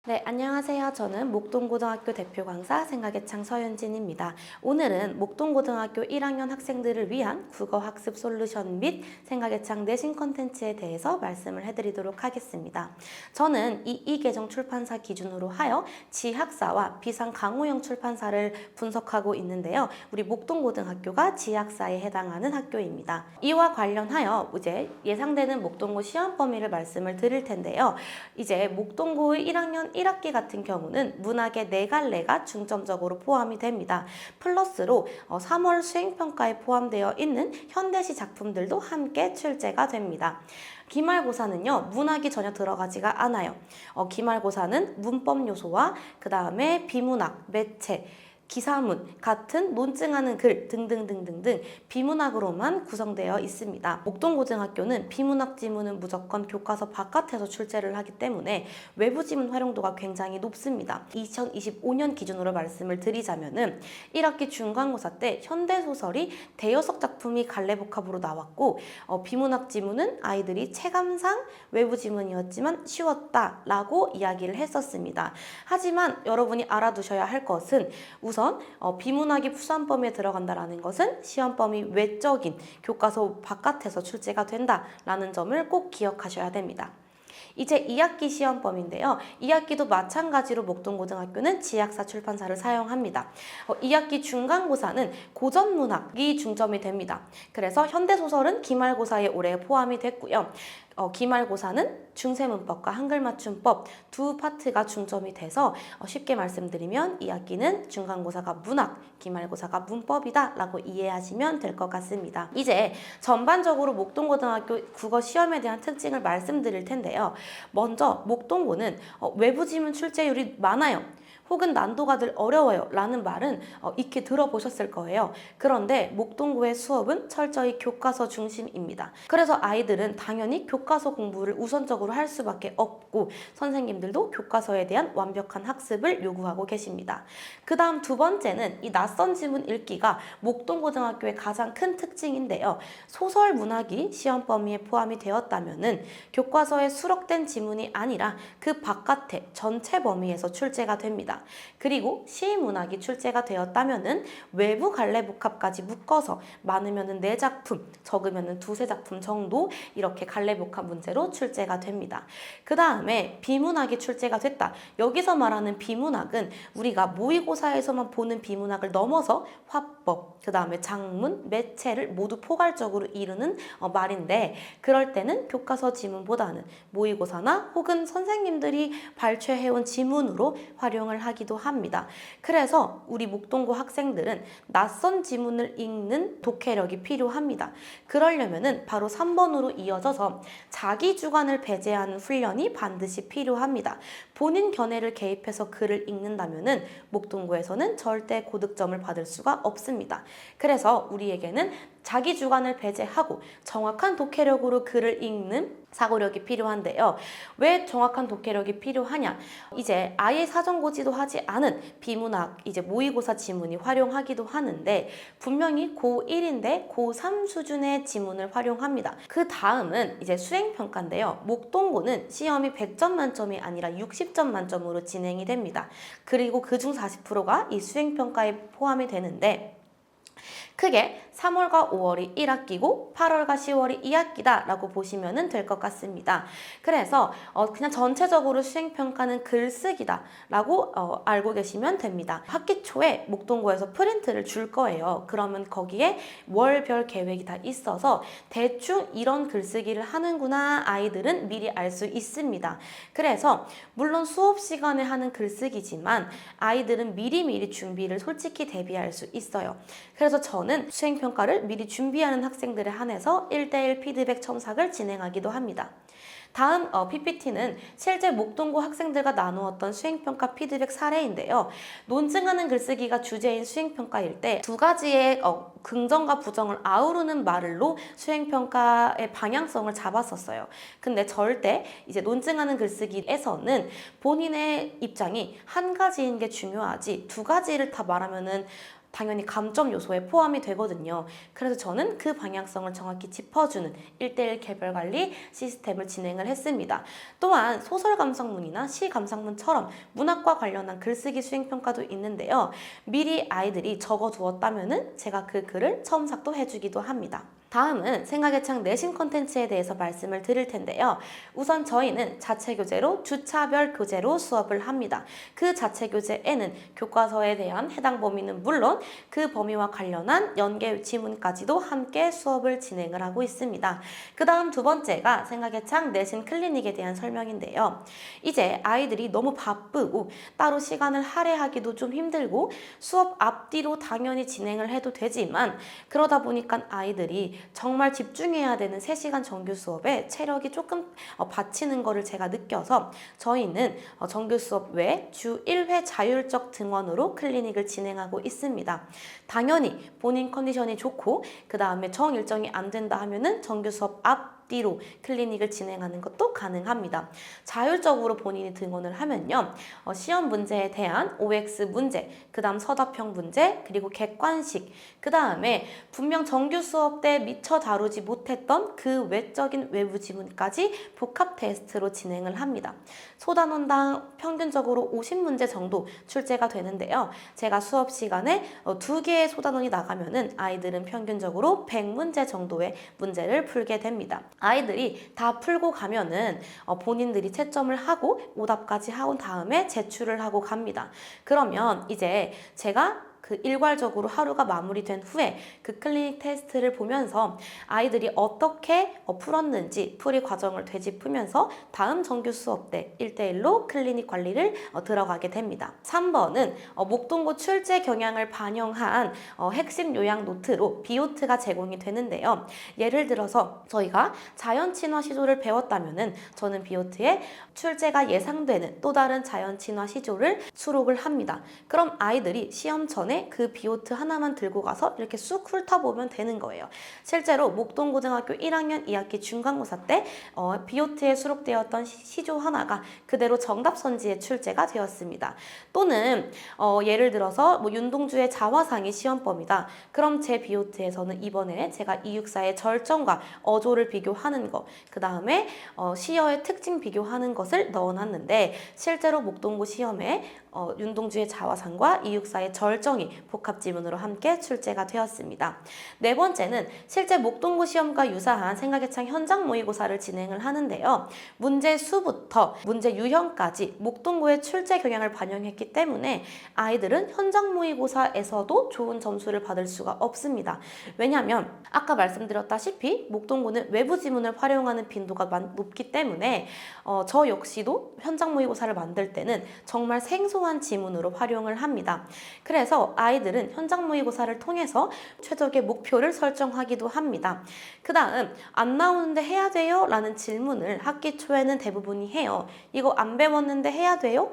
네, 안녕하세요. 저는 목동고등학교 대표 강사 생각의 창 서윤진입니다. 오늘은 목동고등학교 1학년 학생들을 위한 국어학습 솔루션 및 생각의 창 내신 컨텐츠에 대해서 말씀을 해드리도록 하겠습니다. 저는 이계정 출판사 기준으로 하여 지학사와 비상 강호영 출판사를 분석하고 있는데요. 우리 목동고등학교가 지학사에 해당하는 학교입니다. 이와 관련하여 이제 예상되는 목동고 시험 범위를 말씀을 드릴 텐데요. 이제 목동고의 1학년 1학기 같은 경우는 문학의 4갈래가 중점적으로 포함이 됩니다. 플러스로 3월 수행평가에 포함되어 있는 현대시 작품들도 함께 출제가 됩니다. 기말고사는요, 문학이 전혀 들어가지가 않아요. 기말고사는 문법 요소와 그 다음에 비문학, 매체, 기사문 같은 논증하는 글 등등등등등 비문학으로만 구성되어 있습니다. 목동고등학교는 비문학 지문은 무조건 교과서 바깥에서 출제를 하기 때문에 외부 지문 활용도가 굉장히 높습니다. 2025년 기준으로 말씀을 드리자면은 1학기 중간고사 때 현대소설이 대여섯 작품이 갈래복합으로 나왔고 비문학 지문은 아이들이 체감상 외부 지문이었지만 쉬웠다라고 이야기를 했었습니다. 하지만 여러분이 알아두셔야 할 것은 우선 비문학이 수험범위에 들어간다는 것은 시험범위 외적인 교과서 바깥에서 출제가 된다라는 점을 꼭 기억하셔야 됩니다. 이제 2학기 시험범위인데요. 2학기도 마찬가지로 목동고등학교는 지학사 출판사를 사용합니다. 2학기 중간고사는 고전문학이 중점이 됩니다. 그래서 현대소설은 기말고사에 올해 포함이 됐고요. 기말고사는 중세문법과 한글맞춤법 두 파트가 중점이 돼서 쉽게 말씀드리면 2학기는 중간고사가 문학, 기말고사가 문법이다 라고 이해하시면 될 것 같습니다. 이제 전반적으로 목동고등학교 국어 시험에 대한 특징을 말씀드릴 텐데요. 먼저 목동고는 외부 지문 출제율이 많아요. 혹은 난도가 늘 어려워요 라는 말은 익히 들어보셨을 거예요. 그런데 목동고의 수업은 철저히 교과서 중심입니다. 그래서 아이들은 당연히 교과서 공부를 우선적으로 할 수밖에 없고 선생님들도 교과서에 대한 완벽한 학습을 요구하고 계십니다. 그 다음 두 번째는 이 낯선 지문 읽기가 목동고등학교의 가장 큰 특징인데요. 소설 문학이 시험 범위에 포함이 되었다면은 교과서에 수록된 지문이 아니라 그 바깥에 전체 범위에서 출제가 됩니다. 그리고 시문학이 출제가 되었다면은 외부 갈래복합까지 묶어서 많으면은 4작품, 적으면은 2-3작품 정도 이렇게 갈래복합 문제로 출제가 됩니다. 그 다음에 비문학이 출제가 됐다. 여기서 말하는 비문학은 우리가 모의고사에서만 보는 비문학을 넘어서 화법, 그 다음에 장문, 매체를 모두 포괄적으로 이루는 말인데 그럴 때는 교과서 지문보다는 모의고사나 혹은 선생님들이 발췌해온 지문으로 활용을 하기도 합니다. 그래서 우리 목동고 학생들은 낯선 지문을 읽는 독해력이 필요합니다. 그러려면은 바로 3번으로 이어져서 자기 주관을 배제하는 훈련이 반드시 필요합니다. 본인 견해를 개입해서 글을 읽는다면은 목동고에서는 절대 고득점을 받을 수가 없습니다. 그래서 우리에게는 자기 주관을 배제하고 정확한 독해력으로 글을 읽는 사고력이 필요한데요. 왜 정확한 독해력이 필요하냐? 이제 아예 사전고지도 하지 않은 비문학, 이제 모의고사 지문이 활용하기도 하는데 분명히 고1인데 고3 수준의 지문을 활용합니다. 그 다음은 이제 수행평가인데요. 목동고는 시험이 100점 만점이 아니라 60점 만점으로 진행이 됩니다. 그리고 그중 40%가 이 수행평가에 포함이 되는데 크게 3월과 5월이 1학기고 8월과 10월이 2학기다 라고 보시면 될 것 같습니다. 그래서 그냥 전체적으로 수행평가는 글쓰기다 라고 알고 계시면 됩니다. 학기 초에 목동고에서 프린트를 줄 거예요. 그러면 거기에 월별 계획이 다 있어서 대충 이런 글쓰기를 하는구나 아이들은 미리 알 수 있습니다. 그래서 물론 수업 시간에 하는 글쓰기지만 아이들은 미리미리 준비를 솔직히 대비할 수 있어요. 그래서 저는 수행평가를 미리 준비하는 학생들에 한해서 1대1 피드백 첨삭을 진행하기도 합니다. 다음 PPT는 실제 목동고 학생들과 나누었던 수행평가 피드백 사례인데요. 논증하는 글쓰기가 주제인 수행평가일 때 두 가지의 긍정과 부정을 아우르는 말로 수행평가의 방향성을 잡았었어요. 근데 절대 이제 논증하는 글쓰기에서는 본인의 입장이 한 가지인 게 중요하지 두 가지를 다 말하면은 당연히 감점 요소에 포함이 되거든요. 그래서 저는 그 방향성을 정확히 짚어주는 1대1 개별 관리 시스템을 진행을 했습니다. 또한 소설 감상문이나 시 감상문처럼 문학과 관련한 글쓰기 수행평가도 있는데요. 미리 아이들이 적어두었다면은 제가 그 글을 첨삭도 해주기도 합니다. 다음은 생각의 창 내신 컨텐츠에 대해서 말씀을 드릴 텐데요. 우선 저희는 자체 교재로 주차별 교재로 수업을 합니다. 그 자체 교재에는 교과서에 대한 해당 범위는 물론 그 범위와 관련한 연계 지문까지도 함께 수업을 진행을 하고 있습니다. 그 다음 두 번째가 생각의 창 내신 클리닉에 대한 설명인데요. 이제 아이들이 너무 바쁘고 따로 시간을 할애하기도 좀 힘들고 수업 앞뒤로 당연히 진행을 해도 되지만 그러다 보니까 아이들이 정말 집중해야 되는 3시간 정규 수업에 체력이 조금 받치는 거를 제가 느껴서 저희는 정규 수업 외 주 1회 자율적 등원으로 클리닉을 진행하고 있습니다. 당연히 본인 컨디션이 좋고 그 다음에 정 일정이 안 된다 하면은 정규 수업 앞뒤로 클리닉을 진행하는 것도 가능합니다. 자율적으로 본인이 등원을 하면요. 시험 문제에 대한 OX 문제, 그 다음 서답형 문제, 그리고 객관식, 그 다음에 분명 정규 수업 때 미처 다루지 못했던 그 외적인 외부 지문까지 복합 테스트로 진행을 합니다. 소단원당 평균적으로 50문제 정도 출제가 되는데요. 제가 수업 시간에 2개의 소단원이 나가면은 아이들은 평균적으로 100문제 정도의 문제를 풀게 됩니다. 아이들이 다 풀고 가면은 본인들이 채점을 하고 오답까지 하고 다음에 제출을 하고 갑니다. 그러면 이제 제가 그 일괄적으로 하루가 마무리된 후에 그 클리닉 테스트를 보면서 아이들이 어떻게 풀었는지 풀이 과정을 되짚으면서 다음 정규 수업 때 1대1로 클리닉 관리를 들어가게 됩니다. 3번은 목동고 출제 경향을 반영한 핵심 요약 노트로 비오트가 제공이 되는데요. 예를 들어서 저희가 자연친화 시조를 배웠다면은 저는 비오트에 출제가 예상되는 또 다른 자연친화 시조를 수록을 합니다. 그럼 아이들이 시험 전에 그 비오트 하나만 들고 가서 이렇게 쑥 훑어보면 되는 거예요. 실제로 목동고등학교 1학년 2학기 중간고사 때 비오트에 수록되었던 시조 하나가 그대로 정답선지에 출제가 되었습니다. 또는 예를 들어서 윤동주의 자화상이 시험범이다. 그럼 제 비오트에서는 이번에 제가 이육사의 절정과 어조를 비교하는 거, 그 다음에 시어의 특징 비교하는 것을 넣어놨는데 실제로 목동고 시험에 윤동주의 자화상과 이육사의 절정이 복합지문으로 함께 출제가 되었습니다. 네 번째는 실제 목동고 시험과 유사한 생각의 창 현장 모의고사를 진행을 하는데요. 문제 수부터 문제 유형까지 목동고의 출제 경향을 반영했기 때문에 아이들은 현장 모의고사에서도 좋은 점수를 받을 수가 없습니다. 왜냐하면 아까 말씀드렸다시피 목동고는 외부 지문을 활용하는 빈도가 높기 때문에 저 역시도 현장 모의고사를 만들 때는 정말 생소한 지문으로 활용을 합니다. 그래서 아이들은 현장 모의고사를 통해서 최적의 목표를 설정하기도 합니다. 그 다음 안 나오는데 해야 돼요? 라는 질문을 학기 초에는 대부분이 해요. 이거 안 배웠는데 해야 돼요?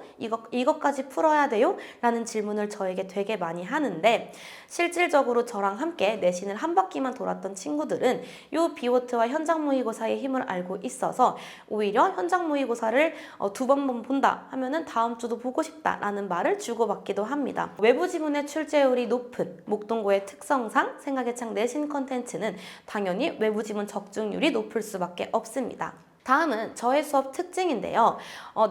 이것까지 풀어야 돼요? 라는 질문을 저에게 되게 많이 하는데 실질적으로 저랑 함께 내신을 한 바퀴만 돌았던 친구들은 이 비오트와 현장 모의고사의 힘을 알고 있어서 오히려 현장 모의고사를 두 번 본다 하면은 다음 주도 보고 싶다 라는 말을 주고받기도 합니다. 외부 지문의 출제율이 높은 목동고의 특성상 생각의 창 내신 컨텐츠는 당연히 외부 지문 적중률이 높을 수밖에 없습니다. 다음은 저의 수업 특징인데요.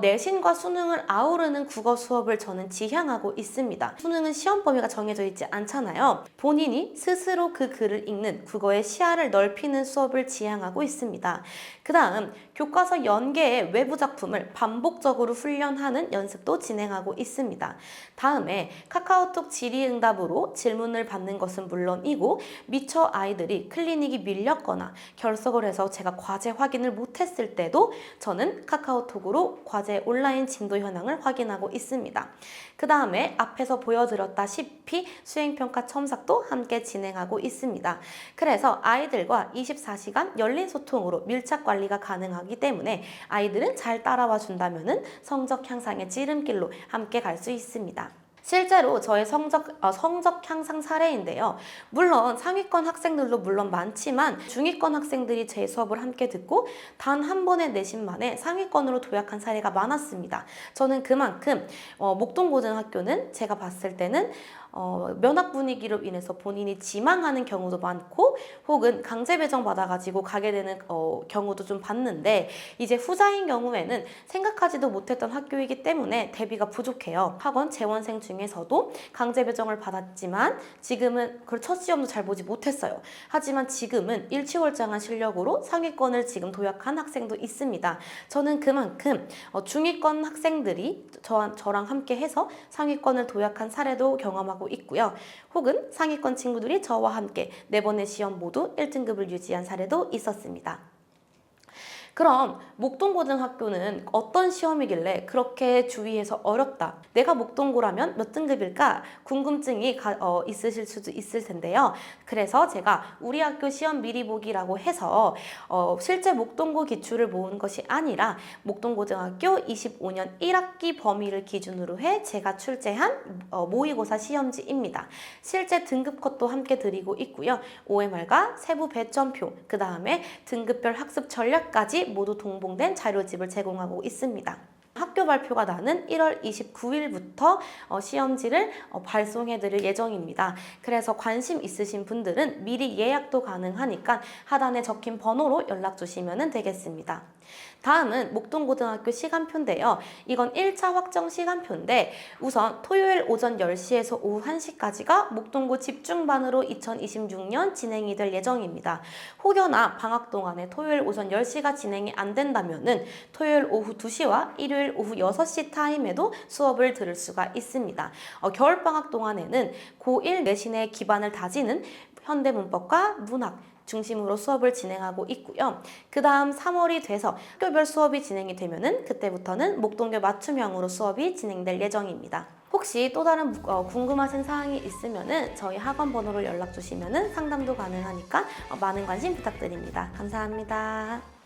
내신과 수능을 아우르는 국어 수업을 저는 지향하고 있습니다. 수능은 시험 범위가 정해져 있지 않잖아요. 본인이 스스로 그 글을 읽는 국어의 시야를 넓히는 수업을 지향하고 있습니다. 그 다음 교과서 연계의 외부 작품을 반복적으로 훈련하는 연습도 진행하고 있습니다. 다음에 카카오톡 질의응답으로 질문을 받는 것은 물론이고 미처 아이들이 클리닉이 밀렸거나 결석을 해서 제가 과제 확인을 못했을 때도 저는 카카오톡으로 과제 온라인 진도 현황을 확인하고 있습니다. 그 다음에 앞에서 보여드렸다시피 수행평가 첨삭도 함께 진행하고 있습니다. 그래서 아이들과 24시간 열린 소통으로 밀착 관리가 가능하기 때문에 아이들은 잘 따라와 준다면 성적 향상의 지름길로 함께 갈 수 있습니다. 실제로 저의 성적 향상 사례인데요. 물론 상위권 학생들도 물론 많지만 중위권 학생들이 제 수업을 함께 듣고 단 한 번의 내신 만에 상위권으로 도약한 사례가 많았습니다. 저는 그만큼 목동고등학교는 제가 봤을 때는 면학 분위기로 인해서 본인이 지망하는 경우도 많고 혹은 강제 배정 받아가지고 가게 되는 경우도 좀 봤는데 이제 후자인 경우에는 생각하지도 못했던 학교이기 때문에 대비가 부족해요. 학원 재원생 중에서도 강제 배정을 받았지만 지금은 그 첫 시험도 잘 보지 못했어요. 하지만 지금은 일취월장한 실력으로 상위권을 지금 도약한 학생도 있습니다. 저는 그만큼 중위권 학생들이 저랑 함께 해서 상위권을 도약한 사례도 경험하고 있고요. 혹은 상위권 친구들이 저와 함께 4번의 시험 모두 1등급을 유지한 사례도 있었습니다. 그럼 목동고등학교는 어떤 시험이길래 그렇게 주위에서 어렵다, 내가 목동고라면 몇 등급일까 궁금증이 있으실 수도 있을 텐데요. 그래서 제가 우리 학교 시험 미리 보기라고 해서 실제 목동고 기출을 모은 것이 아니라 목동고등학교 25년 1학기 범위를 기준으로 해 제가 출제한 모의고사 시험지입니다. 실제 등급컷도 함께 드리고 있고요. OMR과 세부 배점표, 그 다음에 등급별 학습 전략까지 모두 동봉된 자료집을 제공하고 있습니다. 학교 발표가 나는 1월 29일부터 시험지를 발송해 드릴 예정입니다. 그래서 관심 있으신 분들은 미리 예약도 가능하니까 하단에 적힌 번호로 연락 주시면 되겠습니다. 다음은 목동고등학교 시간표인데요. 이건 1차 확정 시간표인데 우선 토요일 오전 10시에서 오후 1시까지가 목동고 집중반으로 2026년 진행이 될 예정입니다. 혹여나 방학 동안에 토요일 오전 10시가 진행이 안 된다면은 토요일 오후 2시와 일요일 오후 6시 타임에도 수업을 들을 수가 있습니다. 겨울방학 동안에는 고1 내신의 기반을 다지는 현대문법과 문학 중심으로 수업을 진행하고 있고요. 그 다음 3월이 돼서 학교별 수업이 진행이 되면은 그때부터는 목동교 맞춤형으로 수업이 진행될 예정입니다. 혹시 또 다른 궁금하신 사항이 있으면은 저희 학원 번호로 연락 주시면은 상담도 가능하니까 많은 관심 부탁드립니다. 감사합니다.